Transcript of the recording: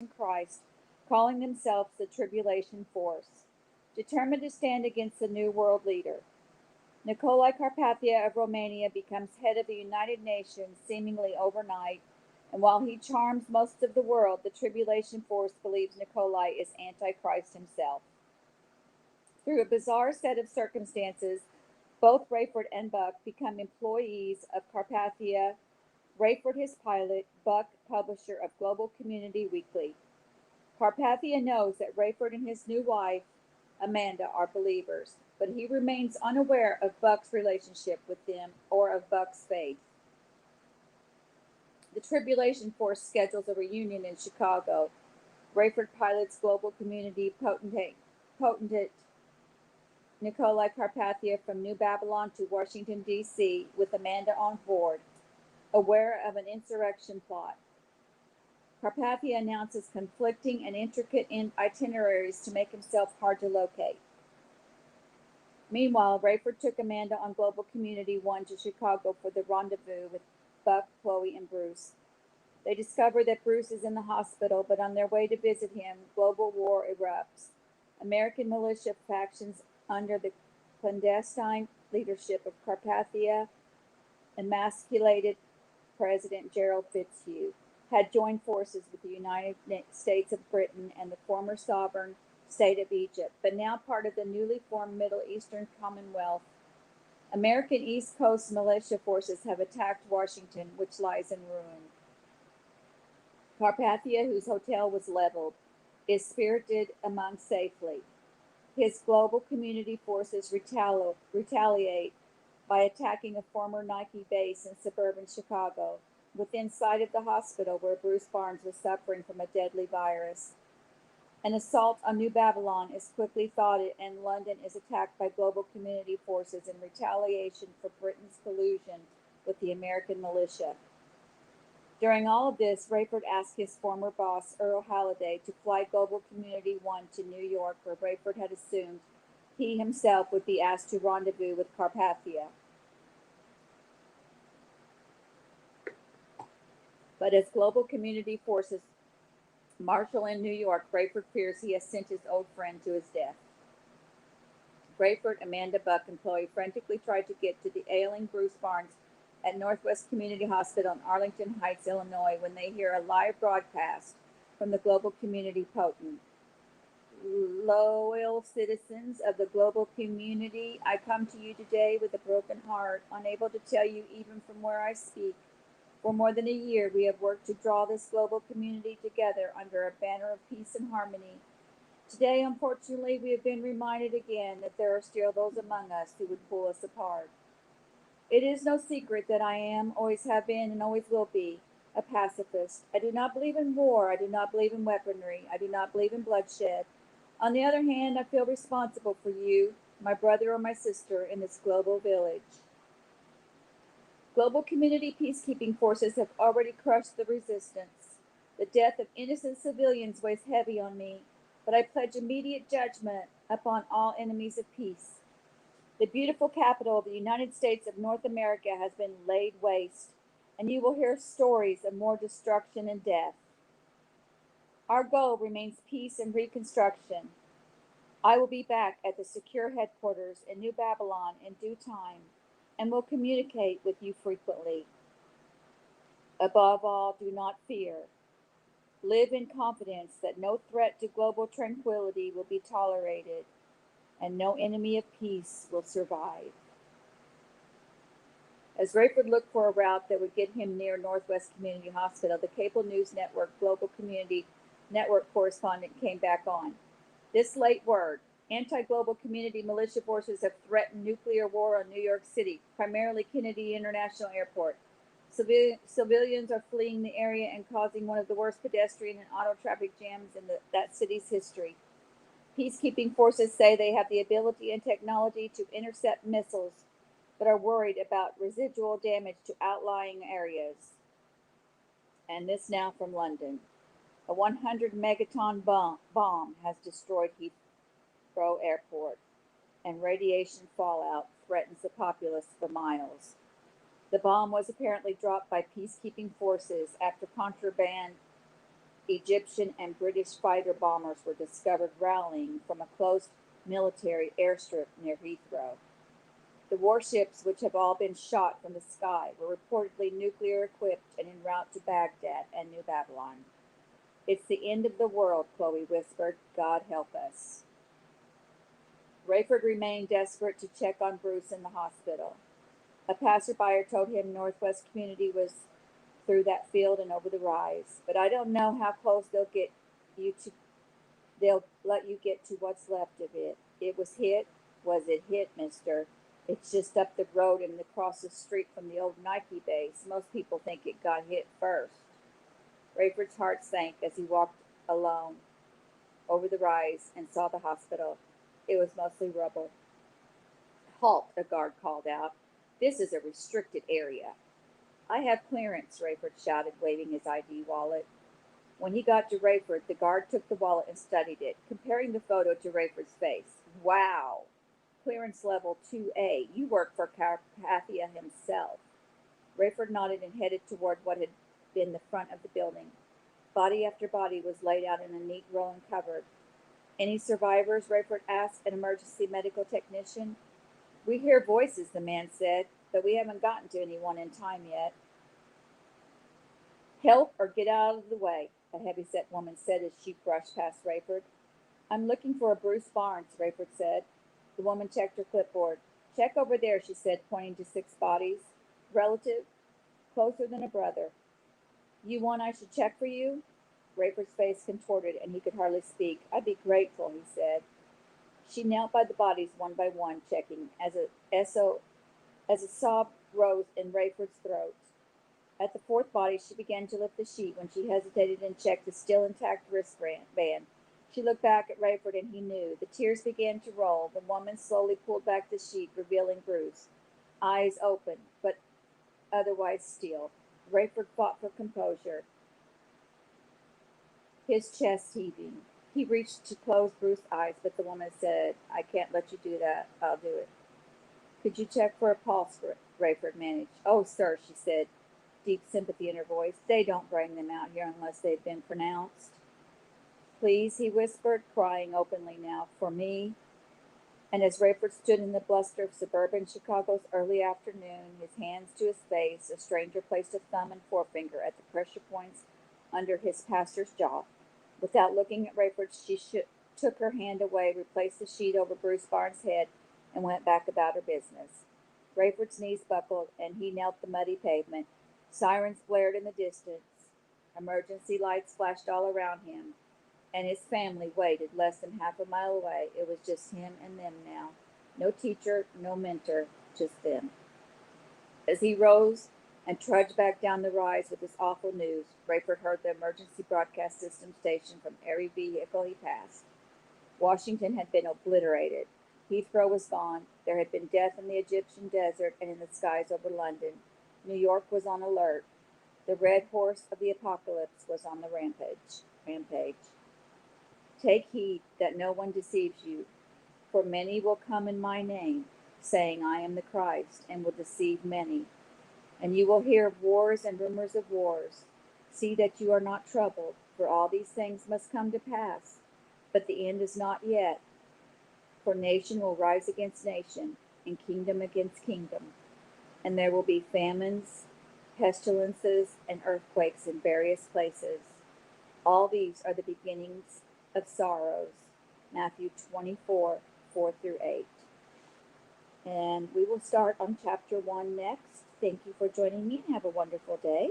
in Christ, calling themselves the Tribulation Force, determined to stand against the New World leader. NICOLAE Carpathia of Romania becomes head of the United Nations seemingly overnight, and while he charms most of the world, the Tribulation Force believes NICOLAE is Antichrist himself. Through a bizarre set of circumstances, both Rayford and Buck become employees of Carpathia, Rayford his pilot, Buck publisher of Global Community Weekly. Carpathia knows that Rayford and his new wife, Amanda, are believers, but he remains unaware of Buck's relationship with them or of Buck's faith. The Tribulation Force schedules a reunion in Chicago. Rayford pilots Global Community potentate NICOLAE Carpathia from New Babylon to Washington, D.C., with Amanda on board, aware of an insurrection plot. Carpathia announces conflicting and intricate itineraries to make himself hard to locate. Meanwhile, Rayford took Amanda on Global Community 1 to Chicago for the rendezvous with Buck, Chloe, and Bruce. They discover that Bruce is in the hospital, but on their way to visit him, global war erupts. American militia factions under the clandestine leadership of Carpathia, emasculated President Gerald Fitzhugh, had joined forces with the United States of Britain and the former sovereign state of Egypt, but now part of the newly formed Middle Eastern Commonwealth. American East Coast militia forces have attacked Washington, which lies in ruin. Carpathia, whose hotel was leveled, is spirited among safely. His global community forces retaliate by attacking a former Nike base in suburban Chicago, within sight of the hospital where Bruce Barnes was suffering from a deadly virus. An assault on New Babylon is quickly thwarted, and London is attacked by global community forces in retaliation for Britain's collusion with the American militia. During all of this, Rayford asked his former boss, Earl Halliday, to fly Global Community 1 to New York, where Rayford had assumed he himself would be asked to rendezvous with Carpathia. But as Global Community forces marshal in New York, Rayford fears he has sent his old friend to his death. Rayford, Amanda, Buck, and Chloe frantically try to get to the ailing Bruce Barnes at Northwest Community Hospital in Arlington Heights, Illinois, when they hear a live broadcast from the Global Community Potent. Loyal citizens of the global community, I come to you today with a broken heart, unable to tell you even from where I speak. For more than a year, we have worked to draw this global community together under a banner of peace and harmony. Today, unfortunately, we have been reminded again that there are still those among us who would pull us apart. It is no secret that I am, always have been, and always will be, a pacifist. I do not believe in war. I do not believe in weaponry. I do not believe in bloodshed. On the other hand, I feel responsible for you, my brother or my sister, in this global village. Global community peacekeeping forces have already crushed the resistance. The death of innocent civilians weighs heavy on me, but I pledge immediate judgment upon all enemies of peace. The beautiful capital of the United States of North America has been laid waste, and you will hear stories of more destruction and death. Our goal remains peace and reconstruction. I will be back at the secure headquarters in New Babylon in due time, and will communicate with you frequently. Above all, do not fear. Live in confidence that no threat to global tranquility will be tolerated, and no enemy of peace will survive. As Rayford looked for a route that would get him near Northwest Community Hospital, the cable news network Global Community Network correspondent came back on. This late word: anti-global community militia forces have threatened nuclear war on New York City, primarily Kennedy International Airport. Civilians are fleeing the area and causing one of the worst pedestrian and auto traffic jams in that city's history. Peacekeeping forces say they have the ability and technology to intercept missiles, but are worried about residual damage to outlying areas. And this now from London. A 100 megaton bomb has destroyed Heathrow Airport, and radiation fallout threatens the populace for miles. The bomb was apparently dropped by peacekeeping forces after contraband Egyptian and British fighter bombers were discovered rallying from a closed military airstrip near Heathrow. The warships, which have all been shot from the sky, were reportedly nuclear equipped and en route to Baghdad and New Babylon. It's the end of the world, Chloe whispered. God help us. Rayford remained desperate to check on Bruce in the hospital. A passerby told him Northwest Community was through that field and over the rise, but I don't know how close they'll let you get to what's left of it. It was hit. Was it hit, mister? It's just up the road and across the street from the old Nike base. Most people think it got hit first. Rayford's heart sank as he walked alone over the rise and saw the hospital. It was mostly rubble. Halt, a guard called out. This is a restricted area. I have clearance, Rayford shouted, waving his ID wallet. When he got to Rayford, the guard took the wallet and studied it, comparing the photo to Rayford's face. Wow! Clearance level 2A. You work for Carpathia himself. Rayford nodded and headed toward what had been the front of the building. Body after body was laid out in a neat row and covered. Any survivors? Rayford asked an emergency medical technician. We hear voices, the man said, but we haven't gotten to anyone in time yet. Help or get out of the way, a heavy-set woman said as she brushed past Rayford. I'm looking for a Bruce Barnes, Rayford said. The woman checked her clipboard. Check over there, she said, pointing to 6 bodies. Relative? Closer than a brother. You want I should check for you? Rayford's face contorted, and he could hardly speak. I'd be grateful, he said. She knelt by the bodies one by one, checking, as a sob rose in Rayford's throat. At the 4th body, she began to lift the sheet when she hesitated and checked the still intact wristband. She looked back at Rayford, and he knew. The tears began to roll. The woman slowly pulled back the sheet, revealing Bruce. Eyes open, but otherwise still. Rayford fought for composure, his chest heaving. He reached to close Bruce's eyes, but the woman said, I can't let you do that. I'll do it. Could you check for a pulse? Rayford managed. Oh, sir, she said, deep sympathy in her voice. They don't bring them out here unless they've been pronounced. Please, he whispered, crying openly now, for me. And as Rayford stood in the bluster of suburban Chicago's early afternoon, his hands to his face, a stranger placed a thumb and forefinger at the pressure points under his pastor's jaw. Without looking at Rayford, she took her hand away, replaced the sheet over Bruce Barnes' head, and went back about her business. Rayford's knees buckled, and he knelt the muddy pavement. Sirens blared in the distance. Emergency lights flashed all around him, and his family waited less than half a mile away. It was just him and them now. No teacher, no mentor, just them. As he rose and trudged back down the rise with this awful news, Rayford heard the emergency broadcast system station from every vehicle he passed. Washington had been obliterated. Heathrow was gone. There had been death in the Egyptian desert and in the skies over London. New York was on alert. The red horse of the apocalypse was on the rampage. Take heed that no one deceives you, for many will come in my name, saying, I am the Christ, and will deceive many. And you will hear of wars and rumors of wars. See that you are not troubled, for all these things must come to pass. But the end is not yet. For nation will rise against nation, and kingdom against kingdom. And there will be famines, pestilences, and earthquakes in various places. All these are the beginnings of sorrows. Matthew 24, 4 through 8. And we will start on chapter 1 next. Thank you for joining me and have a wonderful day.